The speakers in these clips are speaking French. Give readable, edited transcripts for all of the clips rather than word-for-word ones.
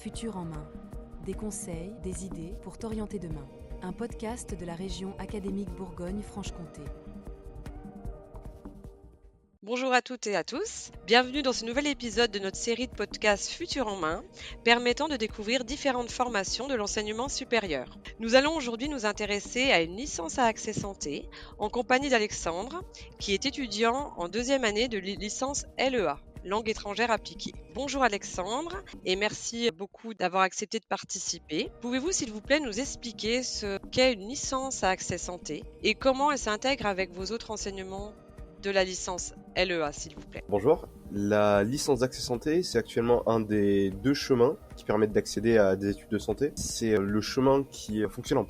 Futur en main. Des conseils, des idées pour t'orienter demain. Un podcast de la région académique Bourgogne-Franche-Comté. Bonjour à toutes et à tous, bienvenue dans ce nouvel épisode de notre série de podcasts Futur en main, permettant de découvrir différentes formations de l'enseignement supérieur. Nous allons aujourd'hui nous intéresser à une licence à accès santé, en compagnie d'Alexandre, qui est étudiant en deuxième année de licence LEA, langue étrangère appliquée. Bonjour Alexandre, et merci beaucoup d'avoir accepté de participer. Pouvez-vous s'il vous plaît nous expliquer ce qu'est une licence à accès santé et comment elle s'intègre avec vos autres enseignements de la licence LEA, s'il vous plaît. Bonjour, la licence d'accès santé, c'est actuellement un des deux chemins qui permettent d'accéder à des études de santé. C'est le chemin qui fonctionne en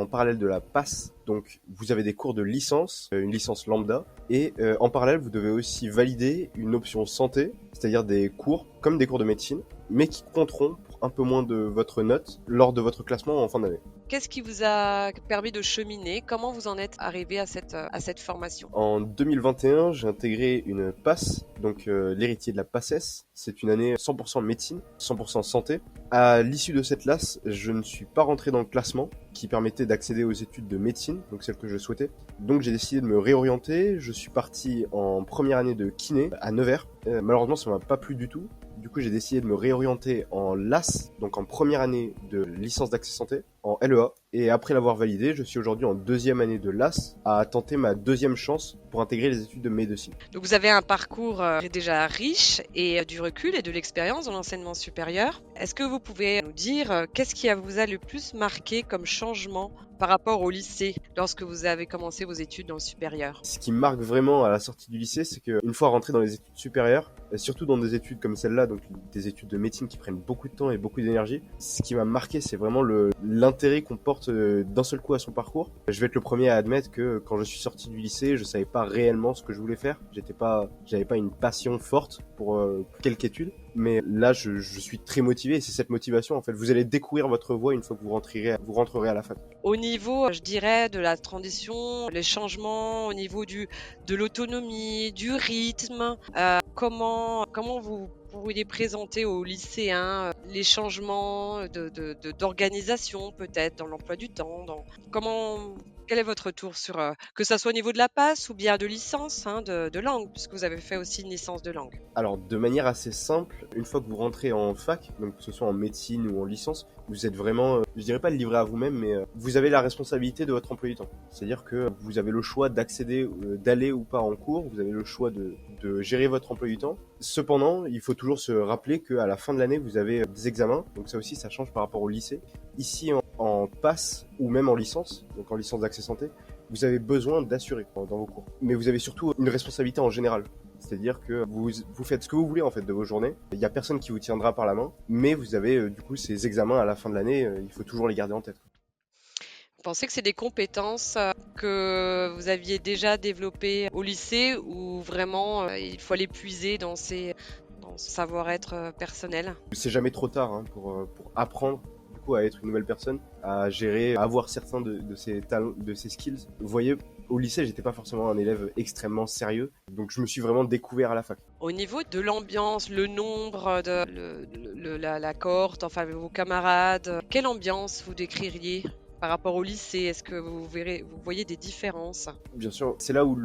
parallèle de la PASS. Donc vous avez des cours de licence, une licence lambda, et en parallèle vous devez aussi valider une option santé, c'est-à-dire des cours comme des cours de médecine, mais qui compteront pour un peu moins de votre note lors de votre classement en fin d'année. Qu'est-ce qui vous a permis de cheminer? Comment vous en êtes arrivé à cette formation? En 2021, j'ai intégré une PASS, donc l'héritier de la PASSES. C'est une année 100% médecine, 100% santé. À l'issue de cette LAS, je ne suis pas rentré dans le classement qui permettait d'accéder aux études de médecine, donc celle que je souhaitais. Donc j'ai décidé de me réorienter. Je suis parti en première année de kiné à Nevers. Malheureusement, ça m'a pas plu du tout. Du coup, j'ai décidé de me réorienter en LAS, donc en première année de licence d'accès santé, en LEA. Et après l'avoir validé, je suis aujourd'hui en deuxième année de LAS à tenter ma deuxième chance pour intégrer les études de médecine. Donc vous avez un parcours déjà riche et du recul et de l'expérience dans l'enseignement supérieur. Est-ce que vous pouvez nous dire qu'est-ce qui vous a le plus marqué comme changement par rapport au lycée lorsque vous avez commencé vos études dans le supérieur? Ce qui marque vraiment à la sortie du lycée, c'est qu'une fois rentré dans les études supérieures, surtout dans des études comme celle-là, donc des études de médecine qui prennent beaucoup de temps et beaucoup d'énergie, ce qui m'a marqué, c'est vraiment l'intérêt qu'on porte d'un seul coup à son parcours. Je vais être le premier à admettre que quand je suis sorti du lycée, je savais pas réellement ce que je voulais faire. J'avais pas une passion forte pour quelque étude. Mais là, je suis très motivé et c'est cette motivation, en fait. Vous allez découvrir votre voie une fois que vous rentrerez à la fac. Au niveau, je dirais, de la transition, les changements au niveau de l'autonomie, du rythme, comment vous pourriez présenter aux lycéens les changements d'organisation peut-être dans l'emploi du temps, quel est votre retour sur que ça soit au niveau de la PASS ou bien de licence de langue, puisque vous avez fait aussi une licence de langue? Alors, de manière assez simple, une fois que vous rentrez en fac, donc que ce soit en médecine ou en licence, vous êtes vraiment, je dirais pas livré à vous-même, mais vous avez la responsabilité de votre emploi du temps. C'est-à-dire que vous avez le choix d'accéder, d'aller ou pas en cours, vous avez le choix de gérer votre emploi du temps. Cependant, il faut toujours se rappeler qu'à la fin de l'année, vous avez des examens, donc ça aussi, ça change par rapport au lycée. Ici, en PASS ou même en licence, donc en licence d'accès santé, vous avez besoin d'assurer dans vos cours. Mais vous avez surtout une responsabilité en général. C'est-à-dire que vous faites ce que vous voulez en fait de vos journées. Il n'y a personne qui vous tiendra par la main, mais vous avez du coup ces examens à la fin de l'année, il faut toujours les garder en tête. Vous pensez que c'est des compétences que vous aviez déjà développées au lycée ou vraiment il faut aller puiser dans ce savoir-être personnel? C'est jamais trop tard pour apprendre du coup à être une nouvelle personne, à gérer, à avoir certains de ces talents, de ces skills. Vous voyez, au lycée, j'étais pas forcément un élève extrêmement sérieux, donc je me suis vraiment découvert à la fac. Au niveau de l'ambiance, le nombre, la cohorte, enfin vos camarades, quelle ambiance vous décririez par rapport au lycée? Est-ce que vous voyez des différences? Bien sûr, c'est là où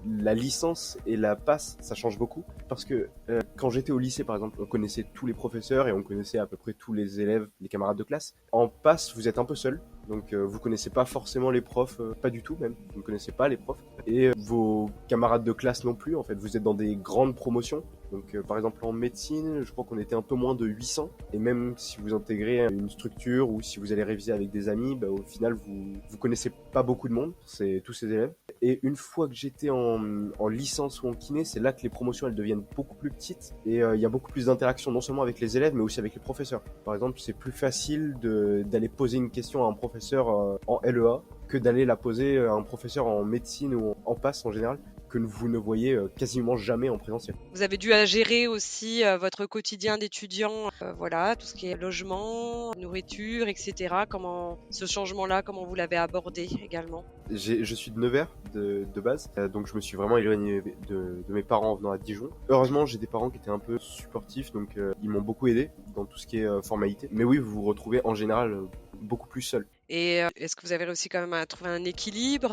la licence et la PASS, ça change beaucoup. Parce que quand j'étais au lycée, par exemple, on connaissait tous les professeurs et on connaissait à peu près tous les élèves, les camarades de classe. En PASS, vous êtes un peu seul. Donc vous connaissez pas forcément les profs, pas du tout même, vous ne connaissez pas les profs. Et vos camarades de classe non plus, en fait, vous êtes dans des grandes promotions. Donc par exemple en médecine, je crois qu'on était un peu moins de 800. Et même si vous intégrez une structure ou si vous allez réviser avec des amis, au final vous connaissez pas beaucoup de monde, c'est tous ces élèves. Et une fois que j'étais en licence ou en kiné, c'est là que les promotions elles deviennent beaucoup plus petites. Et il y a beaucoup plus d'interaction non seulement avec les élèves mais aussi avec les professeurs. Par exemple, c'est plus facile d'aller poser une question à un professeur en LEA que d'aller la poser à un professeur en médecine ou en PASS en général. que vous ne voyez quasiment jamais en présentiel. Vous avez dû gérer aussi votre quotidien d'étudiant, voilà, tout ce qui est logement, nourriture, etc. Comment ce changement-là, comment vous l'avez abordé également? Je suis de Nevers de base, donc je me suis vraiment éloigné de mes parents en venant à Dijon. Heureusement, j'ai des parents qui étaient un peu supportifs, donc ils m'ont beaucoup aidé dans tout ce qui est formalité. Mais oui, vous vous retrouvez en général beaucoup plus seul. Et est-ce que vous avez réussi quand même à trouver un équilibre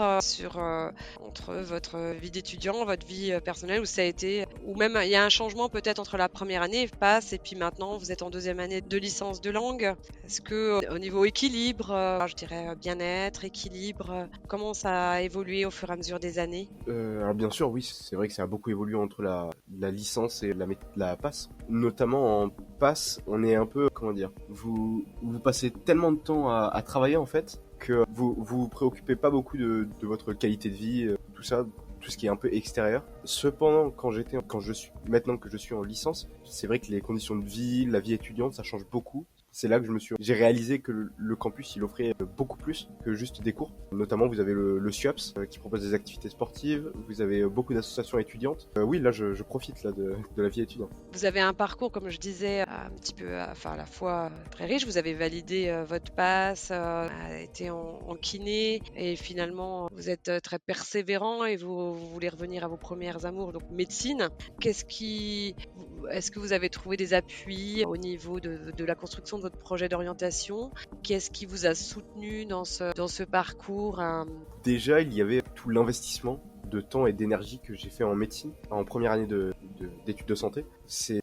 entre votre vie d'étudiant, votre vie personnelle, ou ça a été, ou même il y a un changement peut-être entre la première année passe et puis maintenant vous êtes en deuxième année de licence de langue. Est-ce que au niveau équilibre, je dirais bien-être, équilibre, comment ça a évolué au fur et à mesure des années? Alors bien sûr, oui, c'est vrai que ça a beaucoup évolué entre la licence et la passe. Notamment en passe, on est un peu, comment dire, vous passez tellement de temps à travailler en fait que vous préoccupez pas beaucoup de votre qualité de vie, tout ça, tout ce qui est un peu extérieur. Cependant, maintenant que je suis en licence, c'est vrai que les conditions de vie, la vie étudiante, ça change beaucoup. C'est là que j'ai réalisé que le campus, il offrait beaucoup plus que juste des cours. Notamment, vous avez le SUAPS qui propose des activités sportives. Vous avez beaucoup d'associations étudiantes. Oui, là, je profite là de la vie étudiante. Vous avez un parcours, comme je disais, un petit peu, enfin à la fois très riche. Vous avez validé votre passe, a été en kiné, et finalement vous êtes très persévérant et vous voulez revenir à vos premières amours, donc médecine. Est-ce que vous avez trouvé des appuis au niveau de la construction de votre projet d'orientation? Qu'est-ce qui vous a soutenu dans ce parcours? Déjà, il y avait tout l'investissement de temps et d'énergie que j'ai fait en médecine, en première année d'études de santé.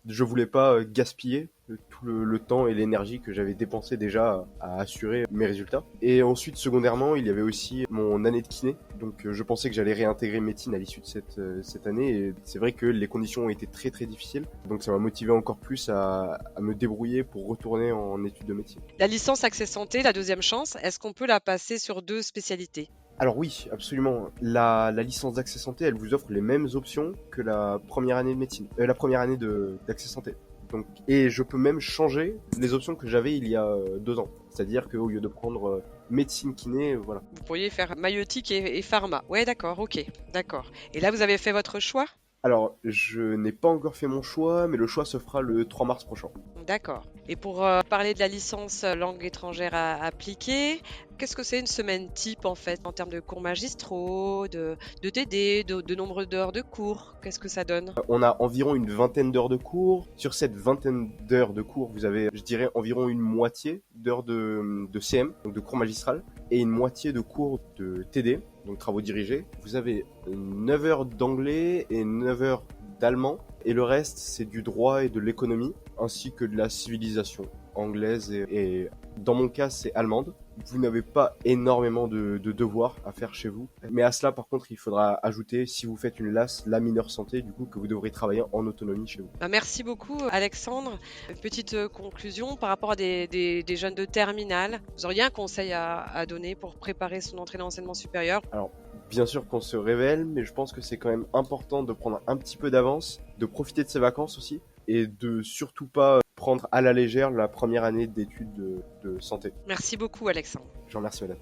Je voulais pas gaspiller tout le temps et l'énergie que j'avais dépensé déjà à assurer mes résultats. Et ensuite, secondairement, il y avait aussi mon année de kiné. Donc je pensais que j'allais réintégrer médecine à l'issue de cette année. Et c'est vrai que les conditions ont été très très difficiles. Donc ça m'a motivé encore plus à me débrouiller pour retourner en études de médecine. La licence Accès Santé, la deuxième chance, est-ce qu'on peut la passer sur 2 spécialités? Alors oui, absolument. La licence d'accès santé, elle vous offre les mêmes options que la première année de médecine, la première année d'accès santé. Donc, et je peux même changer les options que j'avais il y a 2 ans. C'est-à-dire qu'au lieu de prendre médecine kiné, voilà. Vous pourriez faire maïeutique et pharma. Ouais, d'accord, ok, d'accord. Et là, vous avez fait votre choix? Alors, je n'ai pas encore fait mon choix, mais le choix se fera le 3 mars prochain. D'accord. Et pour parler de la licence langue étrangère appliquée, qu'est-ce que c'est une semaine type en fait, en termes de cours magistraux, de TD, de nombre d'heures de cours? Qu'est-ce que ça donne? On a environ une vingtaine d'heures de cours. Sur cette vingtaine d'heures de cours, vous avez, je dirais, environ une moitié d'heures de CM, donc de cours magistral, et une moitié de cours de TD, donc travaux dirigés. Vous avez 9 heures d'anglais et 9 heures d'allemand, et le reste, c'est du droit et de l'économie, ainsi que de la civilisation anglaise et dans mon cas, c'est allemande. Vous n'avez pas énormément de devoirs à faire chez vous. Mais à cela, par contre, il faudra ajouter, si vous faites une LAS, la mineure santé, du coup, que vous devrez travailler en autonomie chez vous. Merci beaucoup, Alexandre. Une petite conclusion par rapport à des jeunes de terminale. Vous auriez un conseil à donner pour préparer son entrée dans l'enseignement supérieur? Alors, bien sûr qu'on se révèle, mais je pense que c'est quand même important de prendre un petit peu d'avance, de profiter de ses vacances aussi, et de surtout pas prendre à la légère la première année d'études de santé. Merci beaucoup, Alexandre. Je vous remercie, madame.